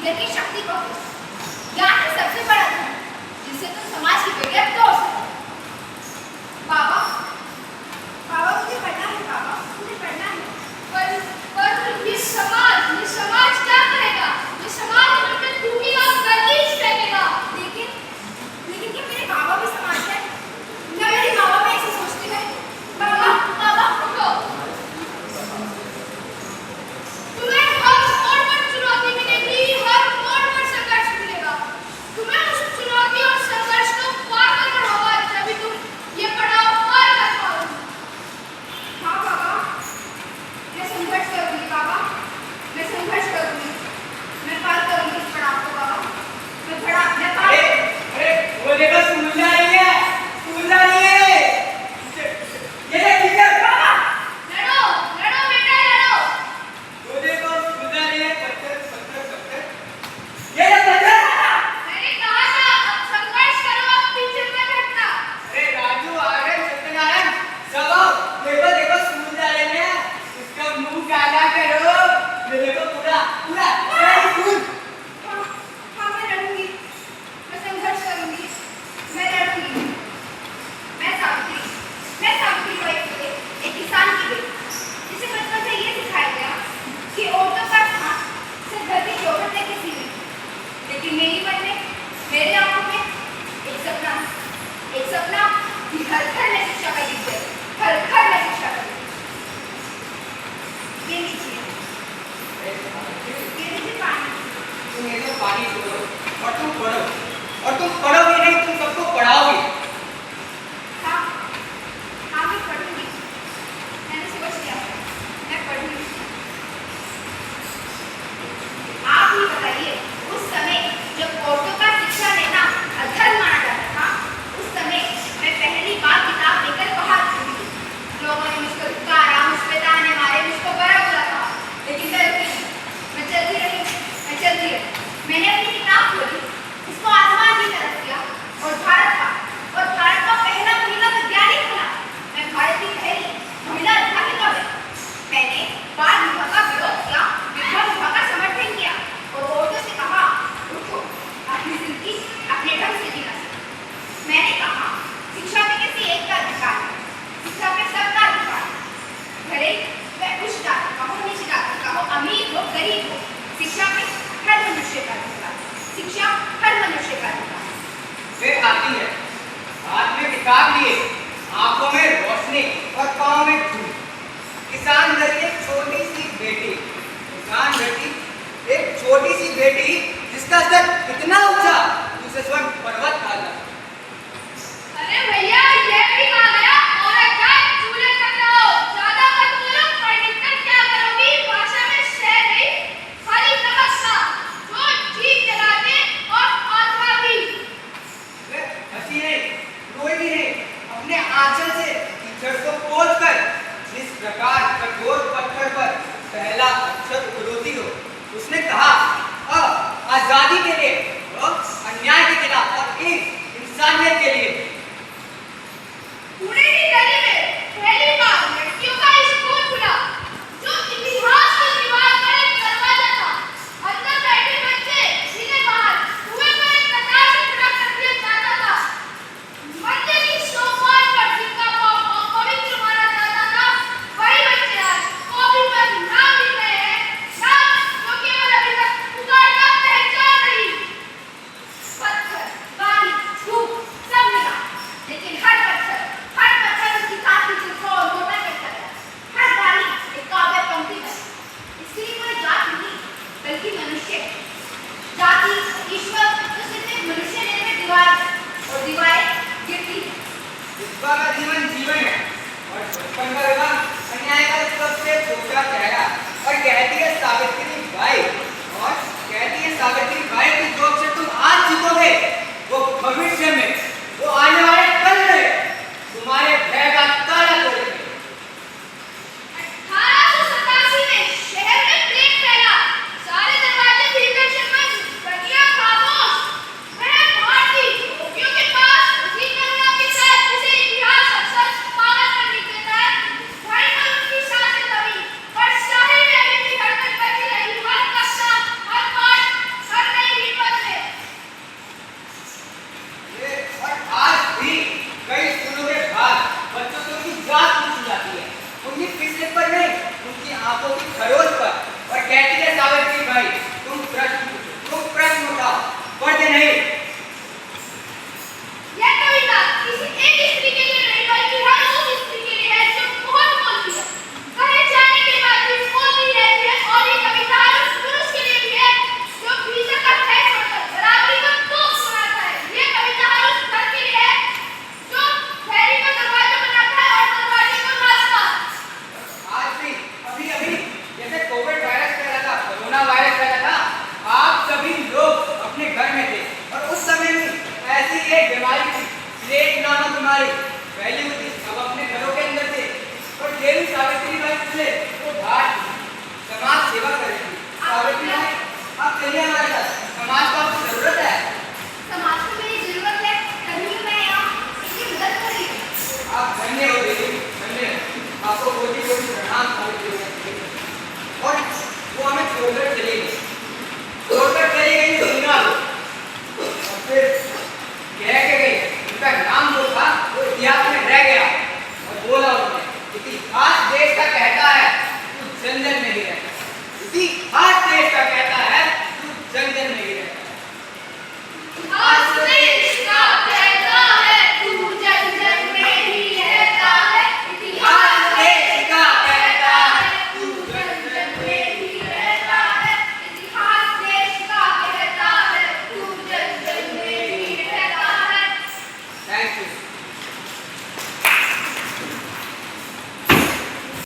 भीतर की शक्ति को ज्ञान है सबसे बड़ा धन जिससे तुम समाज की बेड़ियां तोड़ सको। बाबा बाबा मुझे पढ़ना है, बाबा मुझे पढ़ना है। पर ये समाज क्या करेगा? ये समाज में टूटेगा, गलीच फेंकेगा। लेकिन क्या मेरे बाबा भी समाज है? क्या मेरे बाबा भी ऐसे सोचते हैं? बाबा उठो। तुम्हें हर मोड़ पर चुनौती मिलेगी, हर मोड़ पर संघर्ष मिलेगा। तुम्हें उस चुनौती और संघर्ष को पार करना होगा, तभी तुम ये पड़ाव पार कर पाओगे। हाँ बाबा, मैं संघर्ष करूंगी बाबा, मैं संघर्ष करूंगी, मैं पार करूंगी इस पड़ाव को बाबा, मैं पार। अरे वो देखो स्कूल जा रही है, स्कूल जा रही है। ये देख टीचर। बाबा लड़ो बेटा लड़ो। वो देखो स्कूल जा रही है, पत्थर। ये ले पत्थर। मैंने कहा था अब संघर्ष करो, अब पीछे मत हटना। अरे राजू आगे सत्यनारायण सब देखो स्कूल जा रहे हैं, इसका मुंह काला करो। ये देखो पूरा स्कूल। हाँ मैं लड़ूंगी, मैं संघर्ष करूंगी, मैं लड़ूंगी। मैं सावित्री बाई फुले, एक किसान की बेटी, जिसे बचपन से ये सिखाया गया कि औरतों का ध्यान सिर्फ घर की चौखट तक ही सीमित है। लेकिन मेरे मन में, मेरे आंखों में एक सपना कि घर घर में शिक्षा का युग है, घर में शिक्षा का युग। ये लीजिए पानी। तुम ये तो पानी छोड़ो और तुम पढ़ो, और तुम पढ़ोगे नहीं, तुम सबको पढ़ाओगे। हाँ मैं पढ़ूंगी, मैंने सोच लिया, मैं पढ़ूंगी। आप ही बताइए, उस समय जब औरतों का शिक्षा लेना अधर्म माना जाता था, उस समय मैं पहली बार किताब लेकर बाहर निकली। लोगों ने मुझको धिक्कारा, मुझ पे ताने मारे, मुझको बड़ा बुरा कहा, लेकिन मैं चलती रही। मैंने अपनी किताब खोली, उसको आसमान की तरफ किया और भारत का पहला महिला वैज्ञानिक बना। मैं भारत की पहली महिला अध्यापिका बनी। मैंने बाल विवाह का विरोध किया, विधवा विवाह का समर्थन किया और औरतों से कहा, उठो, अपनी जिंदगी अपने ढंग से जीना सीखो। मैंने कहा, शिक्षा पे किसी एक का अधिकार है, शिक्षा पे सबका अधिकार है। भले वह उच्च जाति का हो, नीच जाति का हो, अमीर हो, गरीब हो, शिक्षा पे हर मनुष्य का अधिकार, शिक्षा हर मनुष्य का अधिकार। फिर आती है, हाथ में किताब लिए, आंखों में रोशनी और पाँव में धूल। किसान घर की एक छोटी सी बेटी, जिसका सर इतना ऊंचा उसे स्वयं पर्वत कहा जाता। अरे भैया ये भी आ गया, और क्या चूल्हे पकाओ, ज्यादा मत बोलो, पढ़ लिख कर क्या करोगी? भाषा में शहर नहीं, खाली तमस्सा, जो जीभ जला दे और आत्मा भी। हंसी नहीं, रोई भी नहीं, अपने आंचल से कीचड़ को पोंछकर जिस प्रकार कठोर पत्थर पर पहला अक्षर उगलती हो, उसने कहा, आजादी के लिए, अन्याय के खिलाफ और इंसानियत के लिए। पुणे की गली में पहली बार लड़कियों का स्कूल खुला, जो इतिहास की दीवार पर एक दरवाजा था। अंदर बैठे बच्चे सीधे बाहर कुएं में एक कतार से खड़ा कर दिया जाता था। मंदिर की सोपान पर जिनका पवित्र माना जाता था, वही बच्चे आज कॉपी पर नाम लिख रहे हैं, नाम जो केवल अभी तक पुकारना पहचान नहीं। पत्थर, पानी, धूप सब मिला, लेकिन हर पत्थर उसकी ताकत से थोड़ा मोटा करता है। हर डाली एक काव्य पंक्ति है। इसके लिए कोई जात नहीं, बल्कि मनुष्य। जाति, ईश्वर तो सिर्फ एक मनुष्य निर्मित दीवार है, और दीवारें गिरती हैं। विधवा का जीवन है, और बचपन का विवाह अन्याय का सबसे छोटा चेहरा। और कहती है सावित्री बाई,